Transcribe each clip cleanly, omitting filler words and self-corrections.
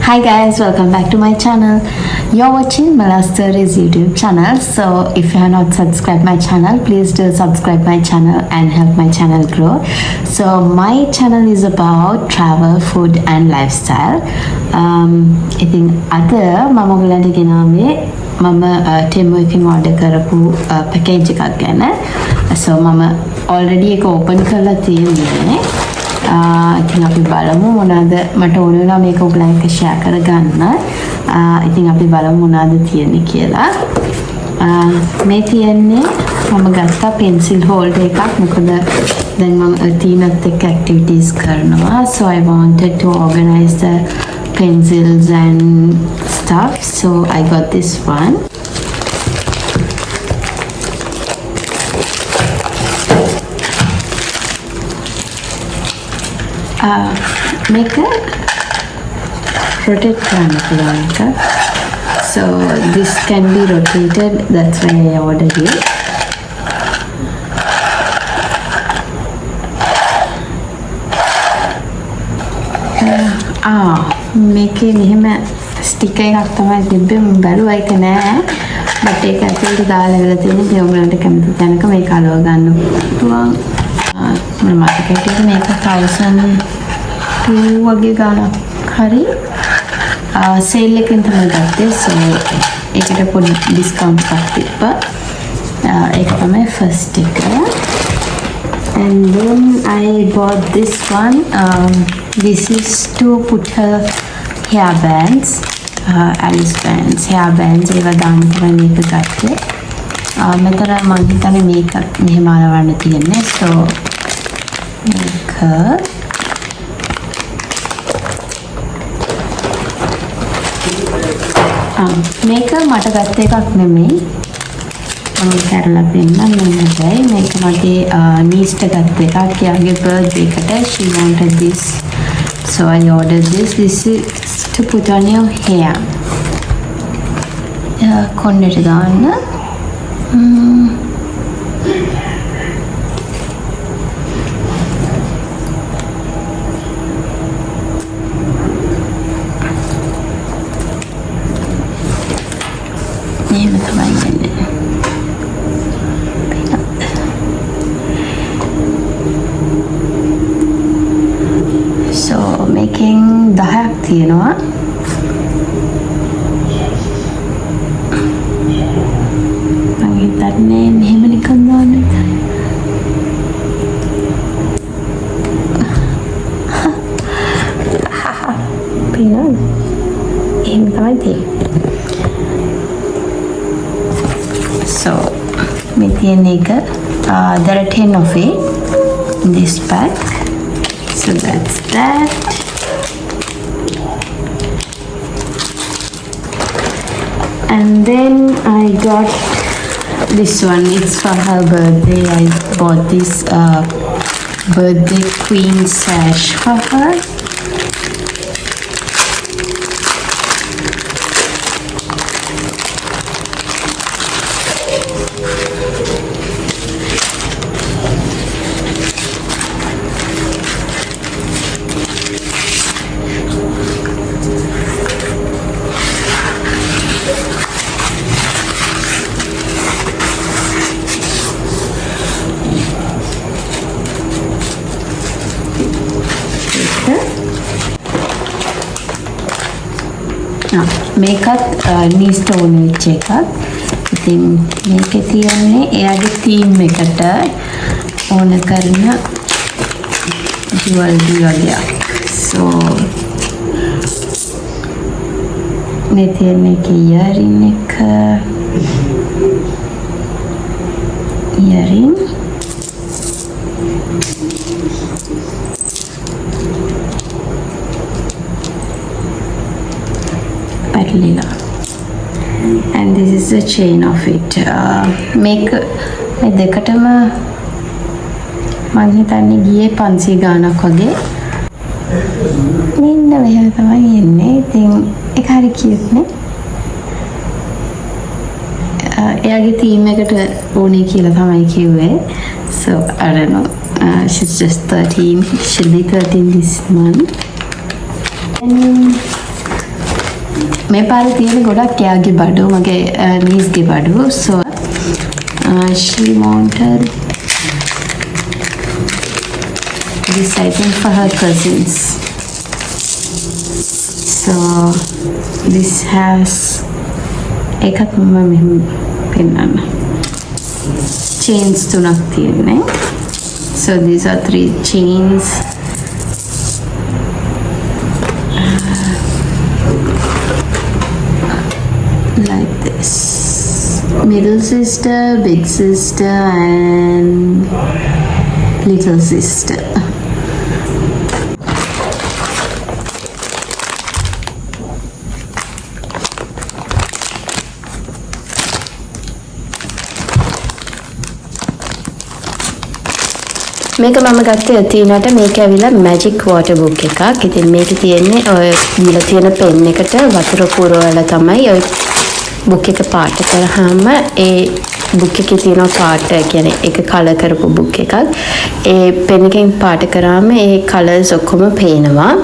Hi guys, welcome back to my channel. You're watching Malastories YouTube channel. So if you have not subscribed my channel, please do subscribe my channel and help my channel grow. So my channel is about travel, food and lifestyle. ඉතින් අද මම ඔයගලන්ට ගෙනාවේ මම Temu එකෙන් order කරපු package එකක් ගැන. So මම already එක open කරලා තියෙන්නේ. ඉතින් අපි බලමු මොනවාද මට ඕන වෙනවා මේක ඔයගලන් එක්ක share කරගන්න. ඉතින් අපි බලමු මොනවාද තියෙන්නේ කියලා. මේ තියෙන්නේ මම ගත්තා pencil holder එකක්. මොකද දැන් මම තීනත් එක්ක activities කරනවා. So I wanted to organize the pencils and stuff. So I got this one. Make a rotate triangle. So this can be rotated, that's why I ordered it. මේකේ මෙහෙම sticker එකක් තමයි තිබ්බේ මම බැලුවා ඒක නෑ බට් ඒක ඇතුළට දාලා ඉවර තියෙන ඉතින් ඔයගලන්ට කැමති තැනක මේක අලව ගන්න පුළුවන් මම මතකයි මේක 1002 වගේ ගාණක් හරි සේල් එකෙන් තමයි ගත්තේ so ඒකට පොඩි ඩිස්කවුන්ට් එකක් තිබ්බා ඒක තමයි ෆස්ට් එක and then I bought this one this is to put her hair bands Alice bands hair bands ඒවා දාන්න තමයි මේක ගත්තේ මෙතන මම හිතන්නේ මේක මෙහෙම අරවන්න තියෙන්නේ so මේක මට ගත්ත එකක් නෙමෙයි මම කරලා පෙන්නන්න ඕනේ මේක මගේ නීස්ට ගත්ත එකක් එයාගේ බර්ත්ඩේ එකට she wanted this so I ordered this is to put on your hair කොණ්ඩේට දාන්න So making 10ක් තියෙනවා මම හිතන්නේ මෙහෙම නිකන් දාන්න පිනල් එහෙම තමයි තියෙන්නේ so මේ තියෙන එක there are 10 of it in this pack so that's that and then I got this one it's for her birthday I bought this birthday queen sash for her මේකත් නීස්ට ඕන වෙච්ච එකක් ඉතින් මේකේ තියෙන්නේ එයාගේ තීම් එකට ඕන කරන ජුවල්රි වගේක් so මේ තියෙන්නේ ඉයරින් එක ඉයරින් Lila and this is the chain of it make මේ දෙකටම මම හිතන්නේ ගියේ 500 ගාණක් වගේ මෙන්න මෙහෙම තමයි එන්නේ ඉතින් ඒක හරි කියුට් නේ එයාගේ තීම් එකට ඕනේ කියලා තමයි කිව්වේ so I don't know she's just 13 she'll be 13 this month and මේ පාරේ තියෙන ගොඩක් එයාගේ බඩු මගේ නීස්ගේ බඩු. So she wanted this item for her cousins. So this has එකක් මම මෙහෙම පෙන්නන්න. chains තුනක් තියෙන්නේ. So these are 3 chains. Like this. Middle sister, big sister and little sister. මේක මම ගත්තේ අතීනට මේක ඇවිල්ලා මැජික් වෝටර් බුක් එකක්. ඉතින් මේකේ තියෙන්නේ ඔය දීලා තියෙන පෙන් එකට වතුර පුරවලා තමයි ඔය බුක් එක පාට කරාම ඒ බුක් එකේ තියෙන පාට කියන්නේ ඒක කලර් කරපු බුක් එකක්. ඒ පෙන් එකෙන් පාට කරාම ඒ කලර්ස් ඔක්කොම පේනවා.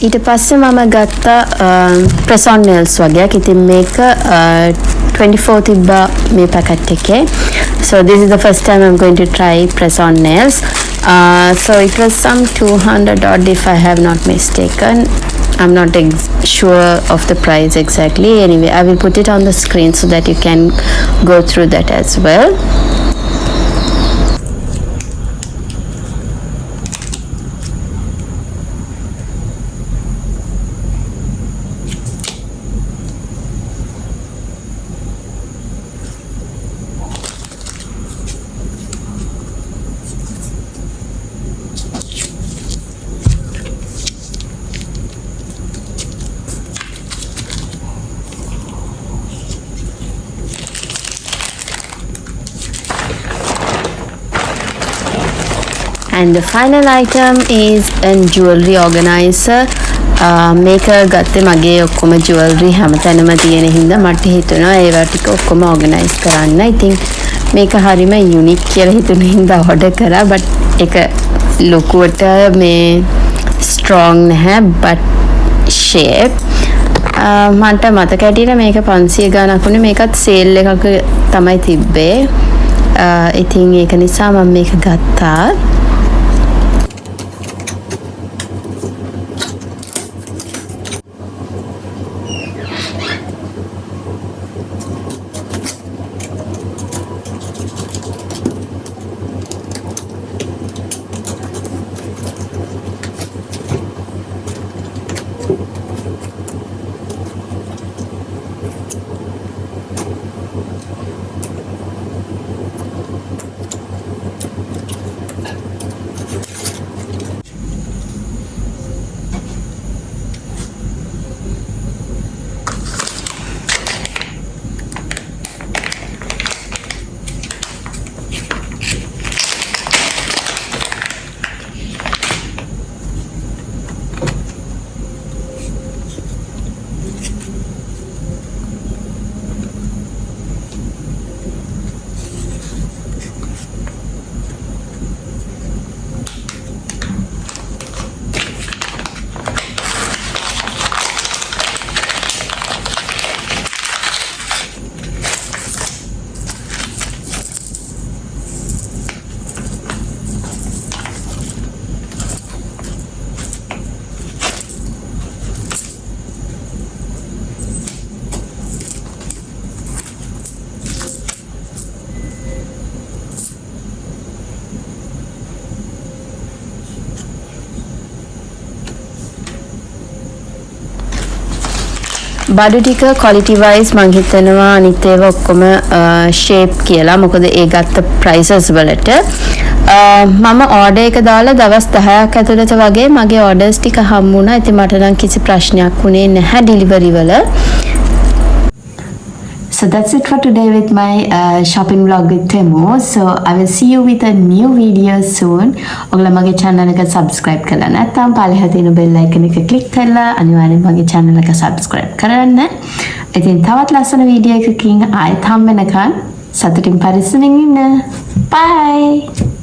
ඊට පස්සේ මම ගත්ත ප්‍රෙස්-ඔන් nails වගේක්. ඉතින් මේක 24 තිබ්බා මේ පැකට් එකේ. So this is the first time I'm going to try press-on nails. So it was some 200 odd if I have not mistaken. I'm not sure of the price exactly. Anyway, I will put it on the screen so that you can go through that as well. And the final item is a jewelry organizer. මේක ගත්තේ මගේ ඔක්කොම jewelry හැමතැනම තියෙන හින්දා මට හිතුණා ඒවා ටික ඔක්කොම organize කරන්න. ඉතින් මේක හරිම unique කියලා හිතුන හින්දා order කරා. but ඒක ලොකුවට මේ strong නැහැ but shape මන්ට මතක හැටියට මේක 500 ගාණක් වුණේ. මේකත් sale එකක තමයි තිබ්බේ. ඉතින් ඒක නිසා මම මේක ගත්තා. බඩු ටික quality wise මං හිතනවා අනිත් ඒවා ඔක්කොම shape කියලා. මොකද ඒ ගත්ත prices වලට මම order එක දාලා දවස් 10ක් ඇතුළත වගේ මගේ orders ටික හම්බුණා. ඉතින් මට නම් කිසි ප්‍රශ්නයක් වුණේ නැහැ delivery වල. So that's it for today with my shopping vlog with Temu. So I will see you with a new video soon. ඔයාලා මගේ channel එක subscribe කරලා නැත්නම් පල්ලෙහා තියෙන bell icon එක click කරලා අනිවාර්යෙන් මගේ channel එක subscribe කරන්න. ඉතින් තවත් ලස්සන වීඩියෝ එකකින් ආයෙත් හම්බ වෙනකන් සතුටින් පරිස්සමින් ඉන්න. Bye.